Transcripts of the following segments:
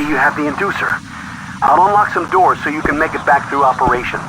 you have the Inducer. I'll unlock some doors so you can make it back through operations.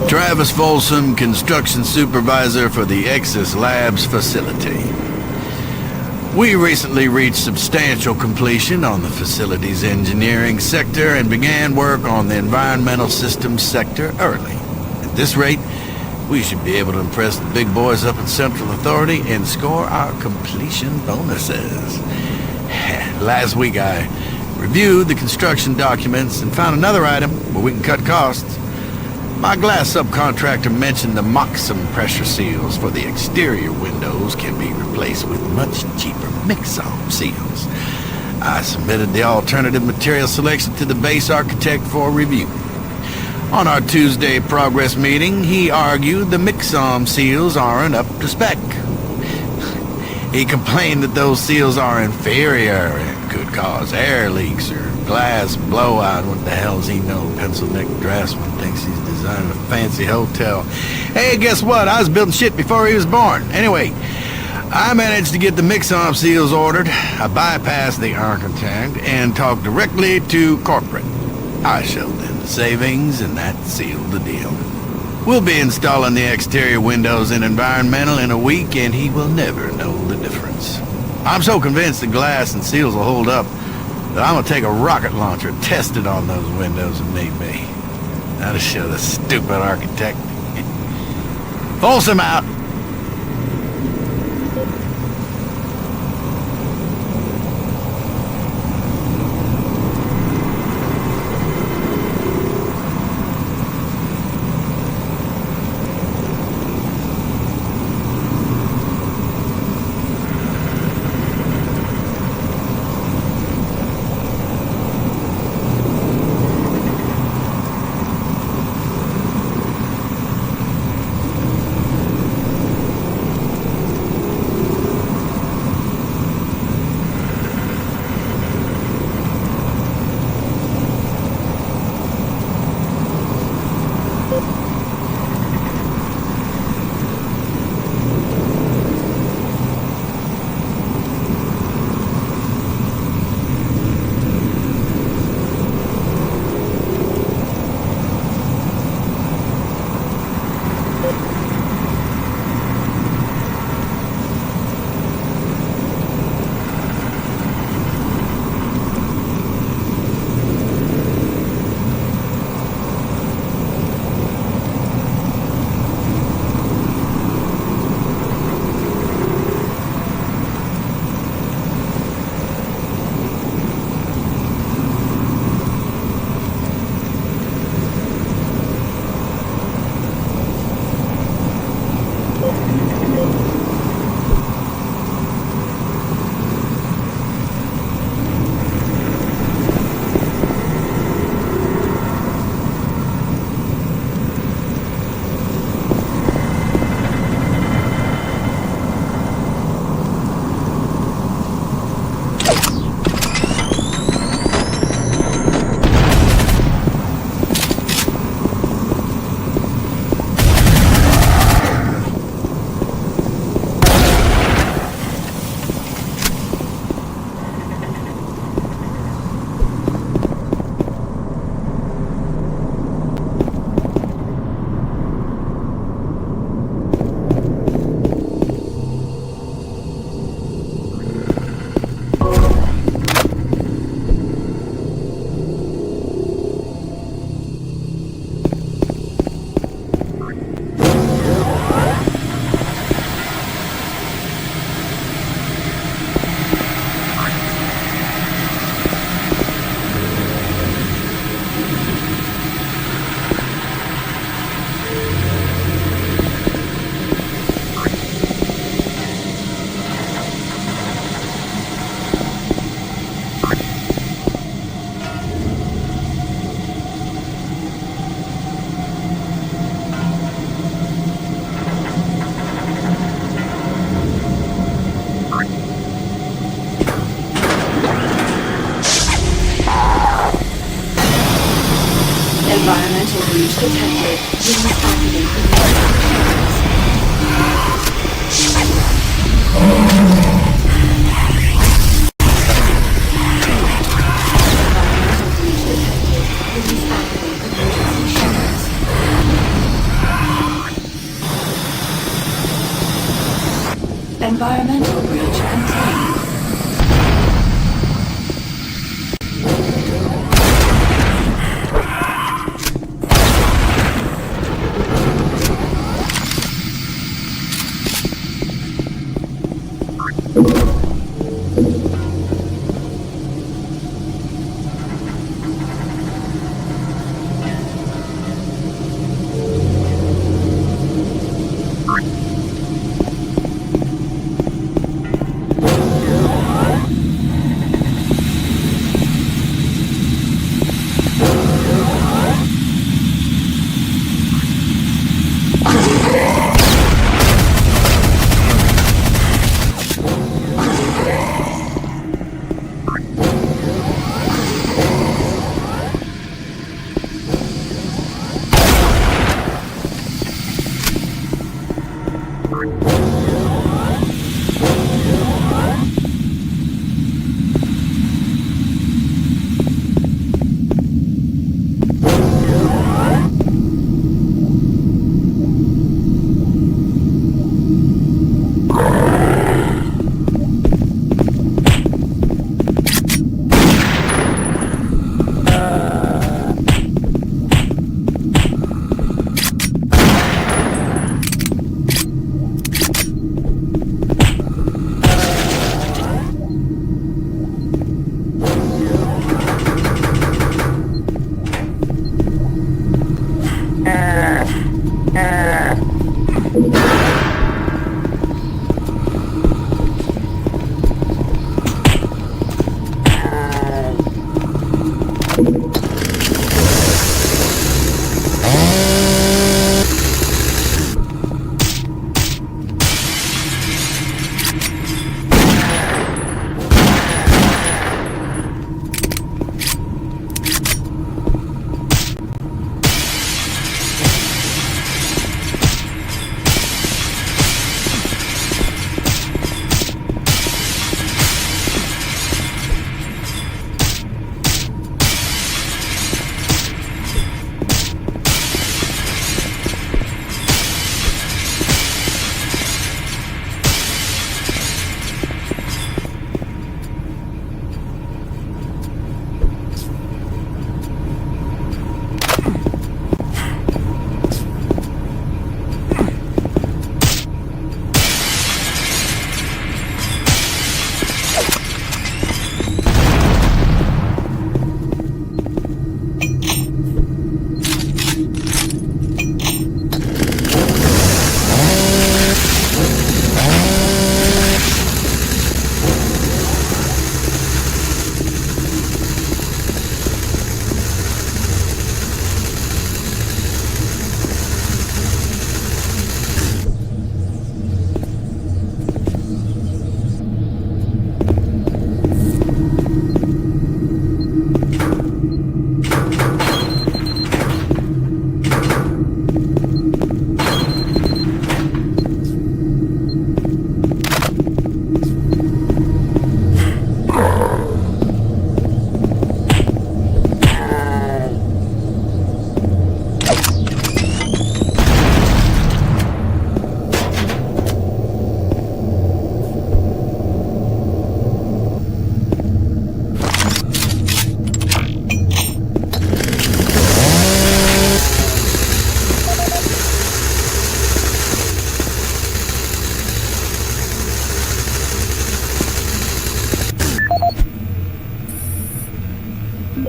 Travis Folsom, Construction Supervisor for the Exis Labs facility. We recently reached substantial completion on the facility's engineering sector and began work on the environmental systems sector early. At this rate, we should be able to impress the big boys up in Central Authority and score our completion bonuses. Last week I reviewed the construction documents and found another item where we can cut costs. My glass subcontractor mentioned the Moxum pressure seals for the exterior windows can be replaced with much cheaper Mixom seals. I submitted the alternative material selection to the base architect for review. On our Tuesday progress meeting, he argued the Mixom seals aren't up to spec. He complained that those seals are inferior and could cause air leaks or glass blowout. What the hell's he know? Pencil neck draftsman thinks he's designing a fancy hotel. Hey, guess what? I was building shit before he was born. Anyway, I managed to get the Mixom seals ordered. I bypassed the architect and talked directly to corporate. I showed them the savings, and that sealed the deal. We'll be installing the exterior windows in environmental in a week, and he will never know the difference. I'm so convinced the glass and seals will hold up that I'm gonna take a rocket launcher and test it on those windows if need be. That'll show the stupid architect. Folsom out! breach detected. Please activate emergency shutters. Environmental breach contained.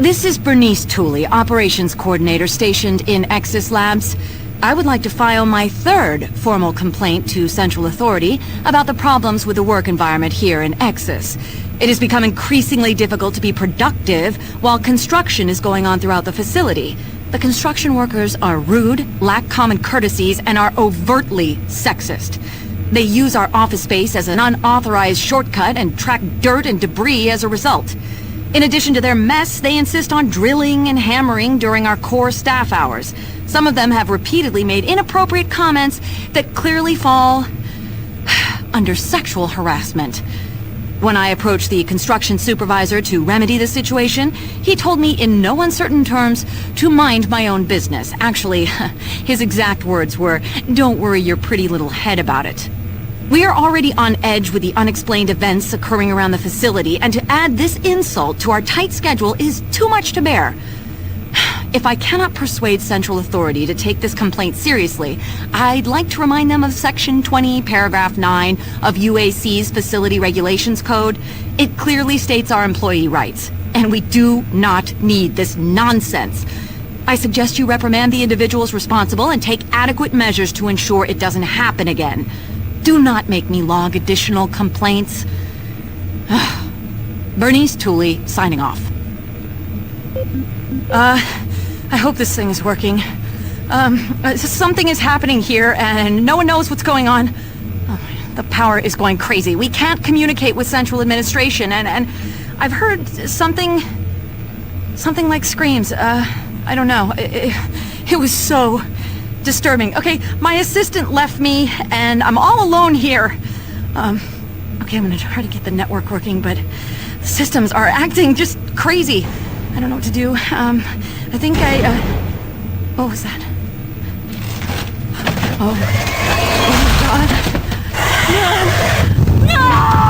This is Bernice Tooley, Operations Coordinator stationed in Exis Labs. I would like to file my third formal complaint to Central Authority about the problems with the work environment here in Exis. It has become increasingly difficult to be productive while construction is going on throughout the facility. The construction workers are rude, lack common courtesies, and are overtly sexist. They use our office space as an unauthorized shortcut and track dirt and debris as a result. In addition to their mess, they insist on drilling and hammering during our core staff hours. Some of them have repeatedly made inappropriate comments that clearly fall under sexual harassment. When I approached the construction supervisor to remedy the situation, he told me in no uncertain terms to mind my own business. Actually, his exact words were, "Don't worry your pretty little head about it." We are already on edge with the unexplained events occurring around the facility, and to add this insult to our tight schedule is too much to bear. If I cannot persuade Central Authority to take this complaint seriously, I'd like to remind them of Section 20, Paragraph 9 of UAC's Facility Regulations Code. It clearly states our employee rights, and we do not need this nonsense. I suggest you reprimand the individuals responsible and take adequate measures to ensure it doesn't happen again. Do not make me log additional complaints. Bernice Tooley, signing off. I hope this thing is working. Something is happening here, and no one knows what's going on. Oh, the power is going crazy. We can't communicate with Central Administration, and I've heard something like screams. I don't know. It was so disturbing. Okay, my assistant left me, and I'm all alone here. Okay, I'm gonna try to get the network working, but the systems are acting just crazy. I don't know what to do. I think what was that? Oh my God. No! No!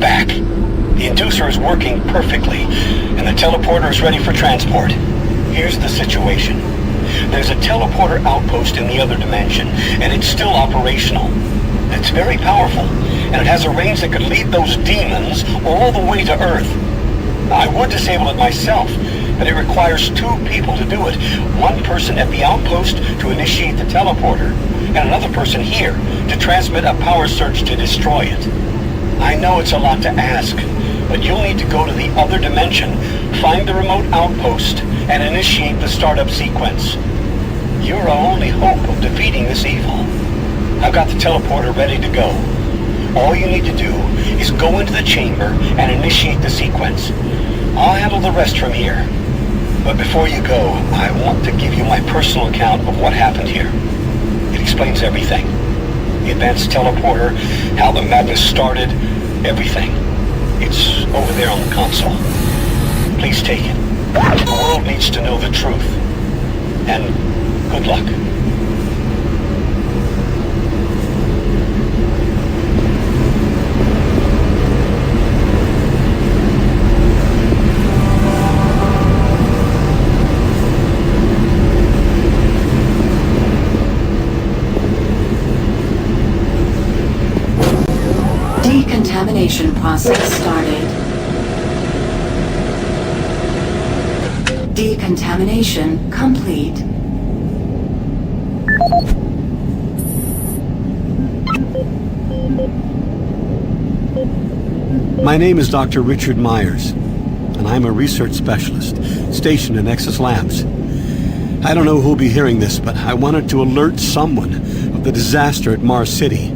back. The Inducer is working perfectly, and the teleporter is ready for transport. Here's the situation. There's a teleporter outpost in the other dimension, and it's still operational. It's very powerful, and it has a range that could lead those demons all the way to Earth. I would disable it myself, but it requires 2 people to do it. One person at the outpost to initiate the teleporter, and another person here to transmit a power surge to destroy it. I know it's a lot to ask, but you'll need to go to the other dimension, find the remote outpost, and initiate the startup sequence. You're our only hope of defeating this evil. I've got the teleporter ready to go. All you need to do is go into the chamber and initiate the sequence. I'll handle the rest from here. But before you go, I want to give you my personal account of what happened here. It explains everything. The advanced teleporter, how the madness started, everything. It's over there on the console. Please take it. The world needs to know the truth. And good luck. Decontamination process started. Decontamination complete. My name is Dr. Richard Meyers, and I'm a research specialist stationed in Exis Labs. I don't know who'll be hearing this, but I wanted to alert someone of the disaster at Mars City.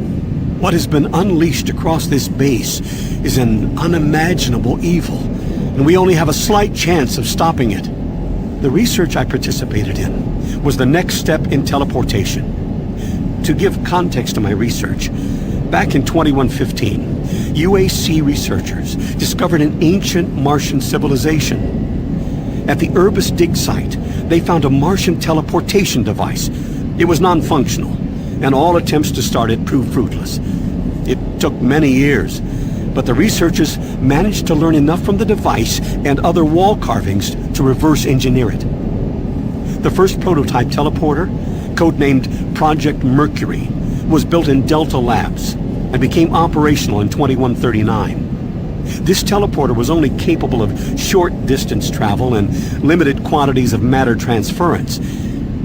What has been unleashed across this base is an unimaginable evil, and we only have a slight chance of stopping it. The research I participated in was the next step in teleportation. To give context to my research, back in 2115, UAC researchers discovered an ancient Martian civilization. At the Urbis dig site, they found a Martian teleportation device. It was non-functional, and all attempts to start it proved fruitless. It took many years, but the researchers managed to learn enough from the device and other wall carvings to reverse engineer it. The first prototype teleporter, codenamed Project Mercury, was built in Delta Labs and became operational in 2139. This teleporter was only capable of short-distance travel and limited quantities of matter transference.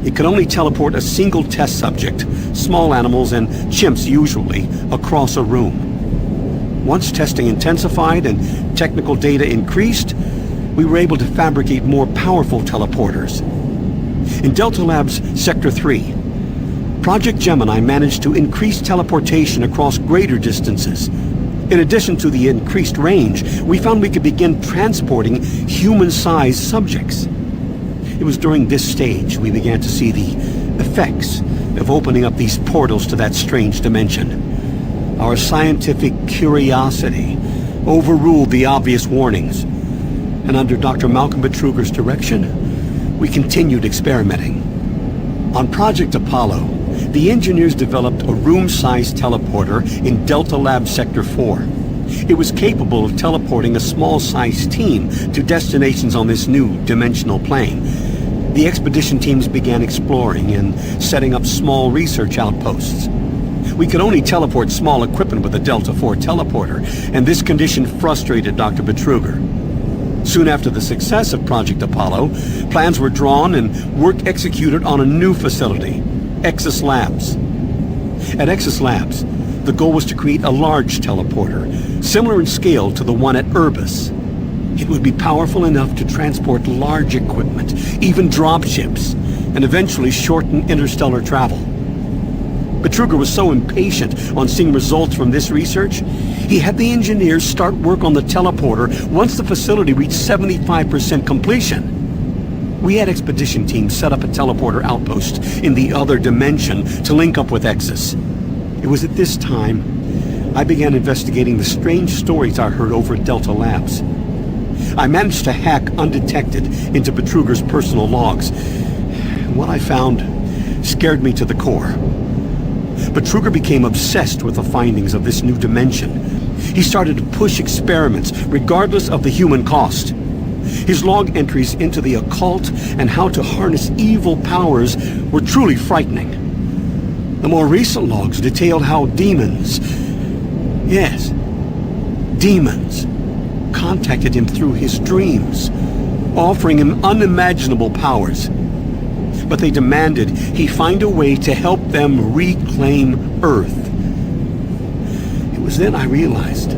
It could only teleport a single test subject, small animals and chimps usually, across a room. Once testing intensified and technical data increased, we were able to fabricate more powerful teleporters. In Delta Labs Sector 3, Project Gemini managed to increase teleportation across greater distances. In addition to the increased range, we found we could begin transporting human-sized subjects. It was during this stage we began to see the effects of opening up these portals to that strange dimension. Our scientific curiosity overruled the obvious warnings, and under Dr. Malcolm Betruger's direction, we continued experimenting. On Project Apollo, the engineers developed a room-sized teleporter in Delta Lab Sector 4. It was capable of teleporting a small-sized team to destinations on this new dimensional plane. The expedition teams began exploring and setting up small research outposts. We could only teleport small equipment with a Delta 4 teleporter, and this condition frustrated Dr. Betruger. Soon after the success of Project Apollo, plans were drawn and work executed on a new facility, Exis Labs. At Exis Labs, the goal was to create a large teleporter, similar in scale to the one at Urbis. It would be powerful enough to transport large equipment, even dropships, and eventually shorten interstellar travel. Betruger was so impatient on seeing results from this research, he had the engineers start work on the teleporter once the facility reached 75% completion. We had expedition teams set up a teleporter outpost in the other dimension to link up with Exis. It was at this time I began investigating the strange stories I heard over at Delta Labs. I managed to hack undetected into Betruger's personal logs. What I found scared me to the core. Betruger became obsessed with the findings of this new dimension. He started to push experiments, regardless of the human cost. His log entries into the occult and how to harness evil powers were truly frightening. The more recent logs detailed how demons, yes, demons, contacted him through his dreams, offering him unimaginable powers. But they demanded he find a way to help them reclaim Earth. It was then I realized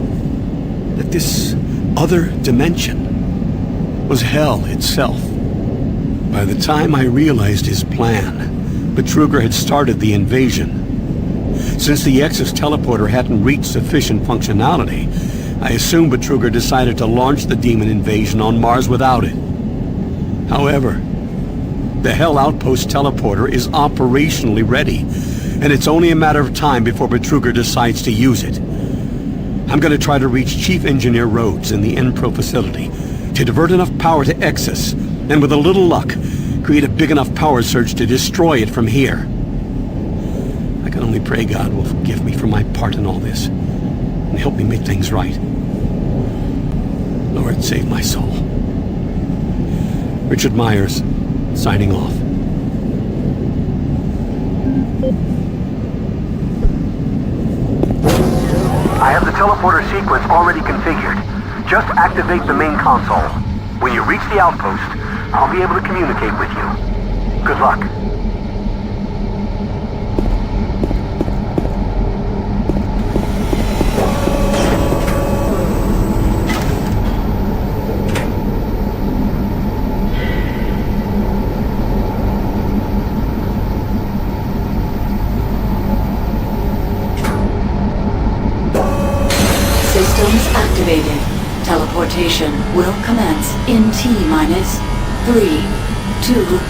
that this other dimension was hell itself. By the time I realized his plan, Betruger had started the invasion. Since the Exis teleporter hadn't reached sufficient functionality, I assumed Betruger decided to launch the demon invasion on Mars without it. However, the Hell Outpost teleporter is operationally ready, and it's only a matter of time before Betruger decides to use it. I'm going to try to reach Chief Engineer Rhodes in the Enpro facility to divert enough power to Exis, and with a little luck, create a big enough power surge to destroy it from here. I can only pray God will forgive me for my part in all this, and help me make things right. Lord, save my soul. Richard Meyers, signing off. I have the teleporter sequence already configured. Just activate the main console. When you reach the outpost, I'll be able to communicate with you. Good luck. Systems activated. Teleportation will commence in T-minus 3, 2,